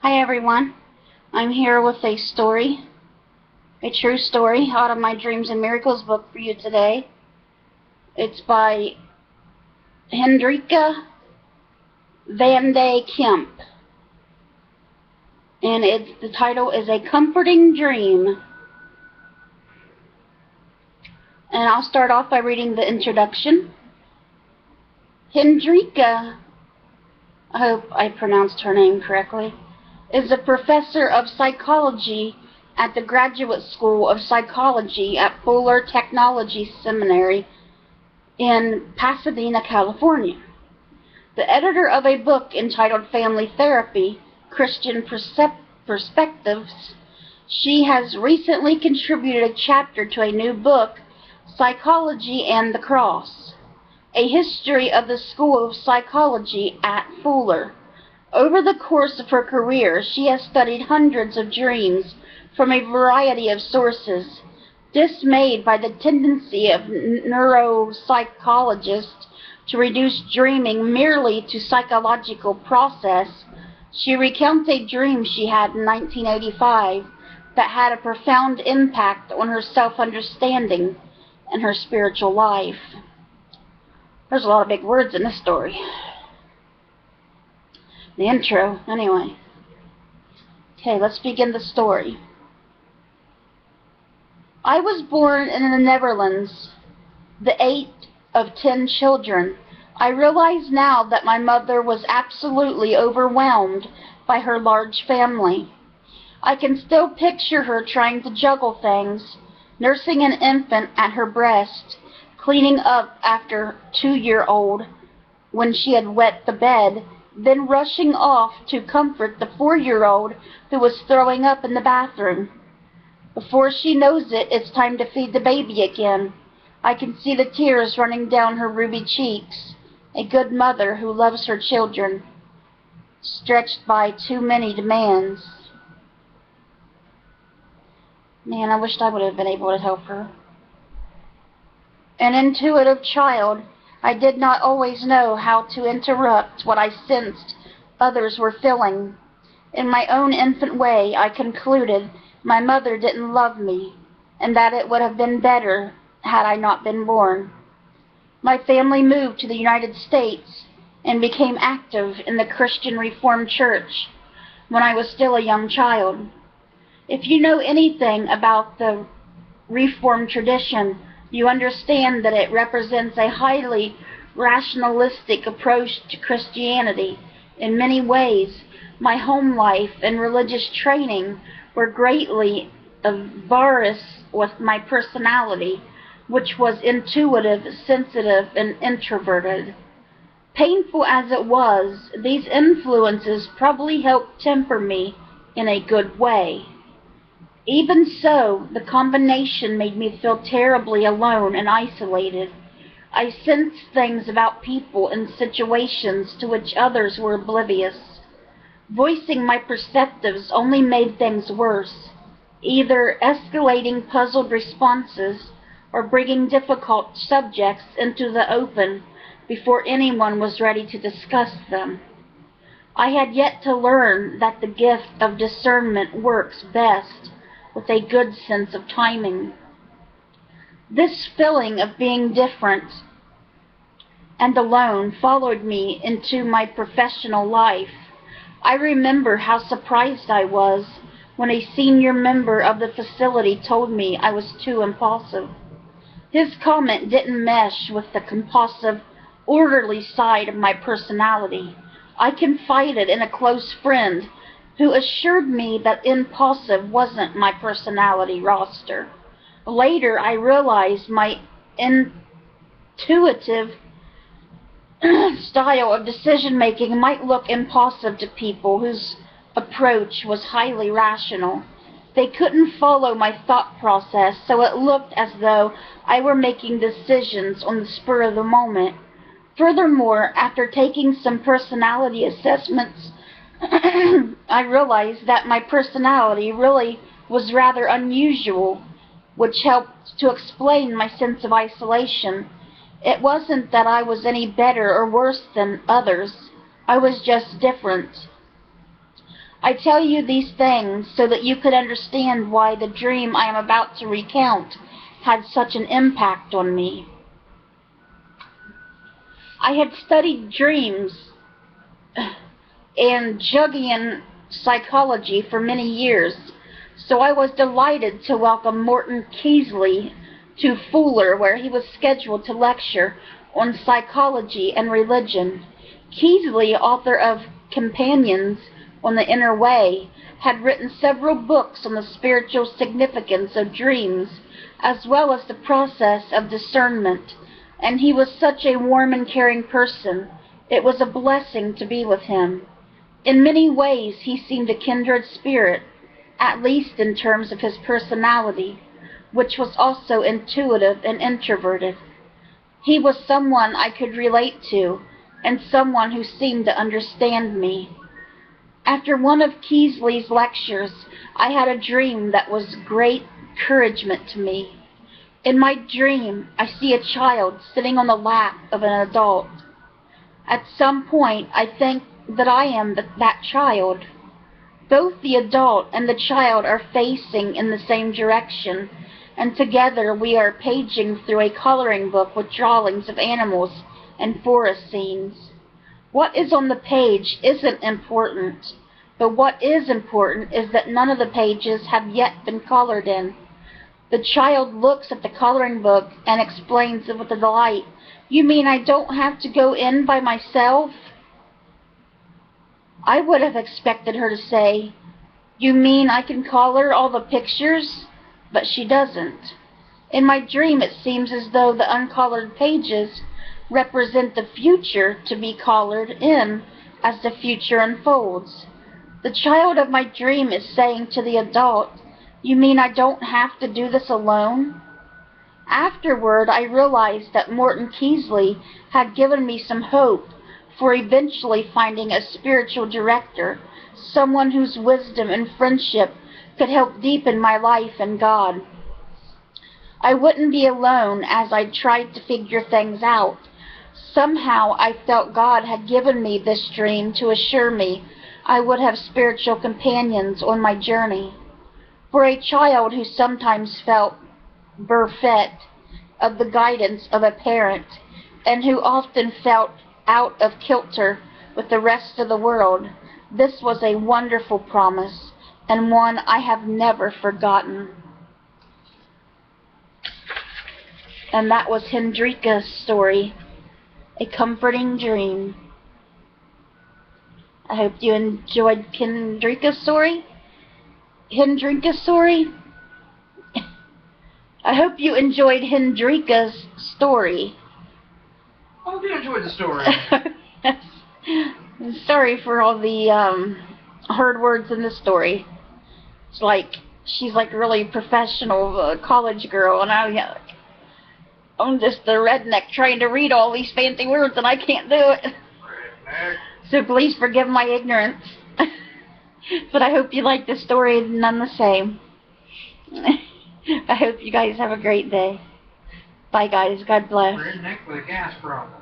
Hi everyone, I'm here with a story, a true story out of my Dreams and Miracles book for you today. It's by Hendrika Vande Kemp, and the title is A Comforting Dream. And I'll start off by reading the introduction. Hendrika, I hope I pronounced her name correctly, is a professor of psychology at the Graduate School of Psychology at Fuller Technology Seminary in Pasadena, California. The editor of a book entitled Family Therapy, Christian Perspectives, she has recently contributed a chapter to a new book, Psychology and the Cross, a history of the School of Psychology at Fuller. Over the course of her career, she has studied hundreds of dreams from a variety of sources. Dismayed by the tendency of neuropsychologists to reduce dreaming merely to psychological process, she recounts a dream she had in 1985 that had a profound impact on her self-understanding and her spiritual life. There's a lot of big words in this story. The intro, anyway. Okay, let's begin the story. I was born in the Netherlands, the 8th of 10 children. I realize now that my mother was absolutely overwhelmed by her large family. I can still picture her trying to juggle things, nursing an infant at her breast, cleaning up after 2-year-old when she had wet the bed, then rushing off to comfort the 4-year-old who was throwing up in the bathroom. Before she knows it, it's time to feed the baby again. I can see the tears running down her ruby cheeks. A good mother who loves her children, stretched by too many demands. Man, I wished I would have been able to help her. An intuitive child, I did not always know how to interrupt what I sensed others were feeling. In my own infant way, I concluded my mother didn't love me, and that it would have been better had I not been born. My family moved to the United States and became active in the Christian Reformed Church when I was still a young child. If you know anything about the Reformed tradition, you understand that it represents a highly rationalistic approach to Christianity. In many ways, my home life and religious training were greatly various with my personality, which was intuitive, sensitive, and introverted. Painful as it was, these influences probably helped temper me in a good way. Even so, the combination made me feel terribly alone and isolated. I sensed things about people and situations to which others were oblivious. Voicing my perceptives only made things worse, either escalating puzzled responses or bringing difficult subjects into the open before anyone was ready to discuss them. I had yet to learn that the gift of discernment works best with a good sense of timing. This feeling of being different and alone followed me into my professional life. I remember how surprised I was when a senior member of the facility told me I was too impulsive. His comment didn't mesh with the compulsive, orderly side of my personality. I confided in a close friend who assured me that impulsive wasn't my personality roster. Later, I realized my intuitive style of decision-making might look impulsive to people whose approach was highly rational. They couldn't follow my thought process, so it looked as though I were making decisions on the spur of the moment. Furthermore, after taking some personality assessments, I realized that my personality really was rather unusual, which helped to explain my sense of isolation. It wasn't that I was any better or worse than others. I was just different. I tell you these things so that you could understand why the dream I am about to recount had such an impact on me. I had studied dreams and Jungian psychology for many years, so I was delighted to welcome Morton Keisley to Fuller, where he was scheduled to lecture on psychology and religion. Keisley, author of Companions on the Inner Way, had written several books on the spiritual significance of dreams, as well as the process of discernment, and he was such a warm and caring person. It was a blessing to be with him. In many ways, he seemed a kindred spirit, at least in terms of his personality, which was also intuitive and introverted. He was someone I could relate to, and someone who seemed to understand me. After one of Keisley's lectures, I had a dream that was great encouragement to me. In my dream, I see a child sitting on the lap of an adult. At some point, I think that I am that child. Both the adult and the child are facing in the same direction, and together we are paging through a coloring book with drawings of animals and forest scenes. What is on the page isn't important, but what is important is that none of the pages have yet been colored in. The child looks at the coloring book and explains it with a delight. "You mean I don't have to go in by myself?" I would have expected her to say, "You mean I can color all the pictures?" But she doesn't. In my dream, it seems as though the uncolored pages represent the future to be colored in as the future unfolds. The child of my dream is saying to the adult, "You mean I don't have to do this alone?" Afterward, I realized that Morton Keisley had given me some hope for eventually finding a spiritual director, someone whose wisdom and friendship could help deepen my life in God. I wouldn't be alone as I tried to figure things out. Somehow I felt God had given me this dream to assure me I would have spiritual companions on my journey. For a child who sometimes felt bereft of the guidance of a parent, and who often felt out of kilter with the rest of the world, this was a wonderful promise, and one I have never forgotten. And that was Hendrika's story, A Comforting Dream. I hope you enjoyed Hendrika's story. I hope you enjoyed Hendrika's story. I hope you enjoyed the story. Sorry for all the hard words in the story. It's like she's like really professional college girl, and I'm just a redneck trying to read all these fancy words, and I can't do it. Redneck. So please forgive my ignorance. But I hope you like the story none the same. I hope you guys have a great day. Bye, guys. God bless. Redneck with a gas problem.